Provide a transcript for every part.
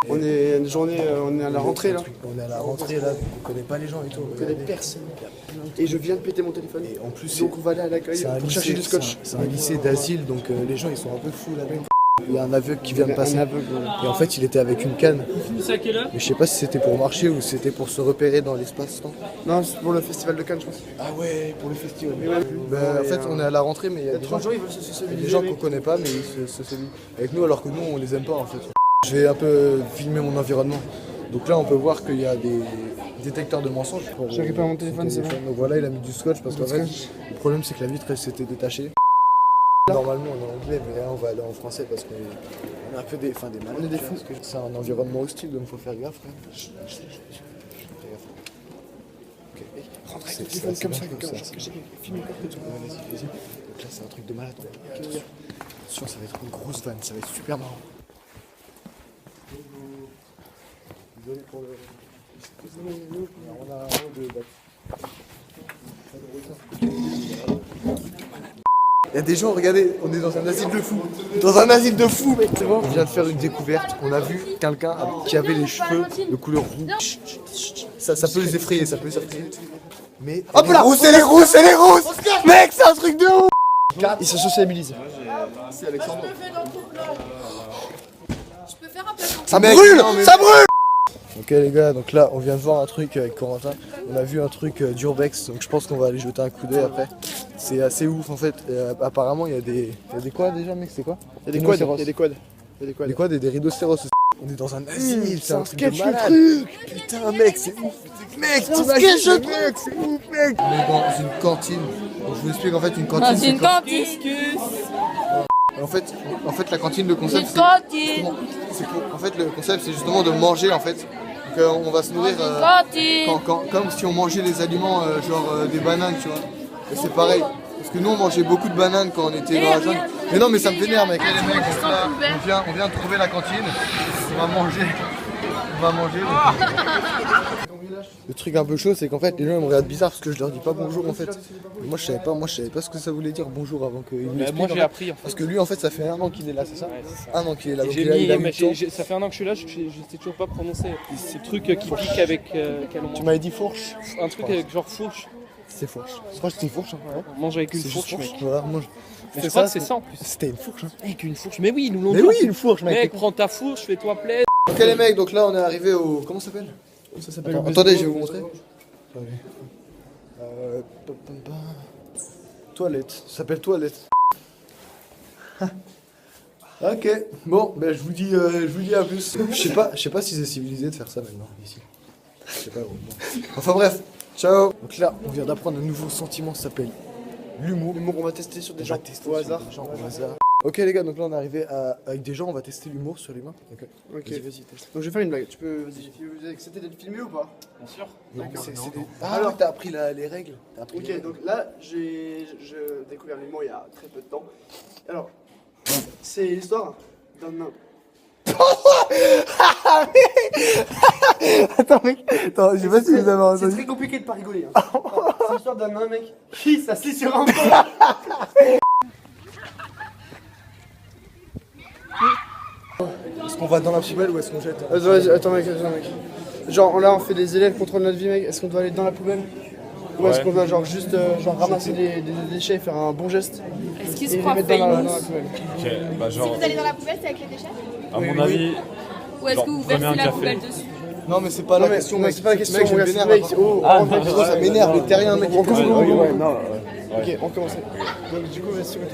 On est une journée, on est à la rentrée là. On est à la rentrée là, on connaît pas les gens et tout. On connaît personne. Et je viens de péter mon téléphone. Et en plus, donc on va aller à l'accueil pour chercher du scotch. C'est un lycée d'asile, donc les gens ils sont un peu fous là-bas. Il y a un aveugle qui vient de passer. Et en fait, il était avec une canne. Mais je sais pas si c'était pour marcher ou si c'était pour se repérer dans l'espace-temps. Non, c'est pour le festival de Cannes, je pense. Ah ouais, pour le festival. Bah, en fait, on est à la rentrée, mais il y a des gens, ils veulent se sociabiliser. des gens qu'on connaît pas, mais ils se séduisent avec nous, alors que nous, on les aime pas en fait. Je vais un peu filmer mon environnement. Donc là, on peut voir qu'il y a des détecteurs de mensonges. J'ai récupéré mon téléphone, c'est bon. Donc voilà, il a mis du scotch parce qu'en fait, le problème c'est que la vitre elle s'était détachée. Normalement on est en anglais, mais là on va aller en français parce qu'on est un peu des malades. On est des fous. C'est un environnement hostile, donc faut faire gaffe. Rentre avec ton téléphone comme ça, Filme encore que tu peux. Vas-y. Donc là c'est un truc de malade. Attention, ça va être une grosse vanne, ça va être super marrant. Désolé pour le... On a un de Il y a des gens, regardez, on est dans un asile de fous. Dans un asile de fous, mec, c'est bon. On vient de faire une découverte. On a vu quelqu'un qui avait les cheveux de couleur rouge. Ça peut les effrayer, ça peut les effrayer. Mais. Hop là! C'est les rousses, c'est les rousses! Mec, c'est un truc de ouf! Ils se sociabilisent. C'est Alexandre. Je peux faire un peu. Ça brûle! Ça brûle! Ok les gars, donc là on vient de voir un truc avec Corentin. On a vu un truc d'Urbex, donc je pense qu'on va aller jeter un coup d'œil après. C'est assez ouf en fait. Apparemment il y a des quoi déjà mec, c'est quoi? Il y a des quads, il y a des quads. Des quoi? Des rhinocéros. On est dans un asile, c'est un truc de sketch le malade. Putain mec, c'est ouf. Mec, t'imagines le truc, c'est ouf mec. On est dans une cantine. Donc je vous explique en fait une cantine. C'est une cantine. En fait la cantine, le concept Une cantine. en fait le concept c'est justement de manger en fait. Donc on va se nourrir comme si on mangeait les aliments genre des bananes, tu vois. Et c'est pareil. Parce que nous on mangeait beaucoup de bananes quand on était dans la jungle. Mais non mais ça me vénère mec. Les mecs, donc là, on vient de trouver la cantine. On va manger. Le truc un peu chaud c'est qu'en fait les gens ils me regardent bizarre parce que je leur dis pas bonjour en fait. Moi je savais pas ce que ça voulait dire bonjour avant qu'ils me l'expliquent. Moi j'ai appris en fait. Parce que lui en fait ça fait 1 an qu'il est là, c'est ça? Ouais, c'est ça. 1 an qu'il est là. Donc Ça fait 1 an que je suis là, je sais toujours pas prononcer. C'est le truc qui pique avec quel Tu m'avais dit fourche? un truc avec genre fourche. C'est fourche. Je crois que c'était fourche. Ouais. On mange avec une C'est fourche, juste mec. Voilà, moi, Mais je crois que c'est ça en plus. C'était une fourche. Avec une fourche. Mais oui, ils nous l'ont Mais dit. oui, une fourche, mec. Mec, prends ta fourche, fais-toi plaisir. Ok les mecs, donc là on est arrivé au... Comment ça s'appelle? Ça s'appelle. Attendez, je vais vous montrer. Toilette. Ça s'appelle toilette. Ok. Bon, ben je vous dis à plus. Je sais pas si c'est civilisé de faire ça maintenant ici. Je sais pas. Bon. Enfin bref. Ciao. Donc là, on vient d'apprendre un nouveau sentiment, ça s'appelle l'humour. L'humour, on va tester sur des gens au hasard. Ok les gars, donc là on est arrivé avec des gens, on va tester l'humour sur l'humain. Ok. Vas-y, teste. Donc je vais faire une blague. Tu peux. Vas-y, vous avez accepté d'être filmé ou pas? Bien sûr. Ah alors t'as appris les règles. Ok, donc là, j'ai découvert l'humour il y a très peu de temps. Alors, c'est l'histoire d'un nain. Attends mec, je sais pas si vous avez C'est entendu. très compliqué de pas rigoler. Hein. C'est l'histoire d'un nain, mec, qui s'assied sur un pont. Est-ce qu'on va dans la poubelle ou est-ce qu'on jette? Vas-y, attends mec. Genre là, on fait des élèves contre notre vie, mec. Est-ce qu'on doit aller dans la poubelle? Ou est-ce qu'on doit genre juste ramasser des déchets et faire un bon geste Est-ce qu'ils et se les croient mettre dans la famous? poubelle? Ok, bah genre, Vous allez dans la poubelle, c'est avec les déchets? à mon avis, Ou est-ce que vous prenez un versez la café. poubelle dessus? Non mais c'est pas Non, la mais question, non, mec. c'est pas la question, Mec, je me regarde, vénère. mec, Attends. oh, Ça m'énerve, les terriens, mec. On commence. ouais. Ok, on commence. Donc du coup, vas-y, mec.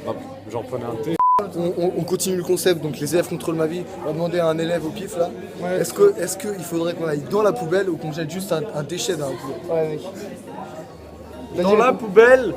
Bah, genre prenez un thé. On continue le concept, donc les élèves contrôlent ma vie. On va demander à un élève au pif là. Ouais. Est-ce qu'il faudrait qu'on aille dans la poubelle ou qu'on jette juste un déchet dans la poubelle? Ouais, mec. Dans la poubelle.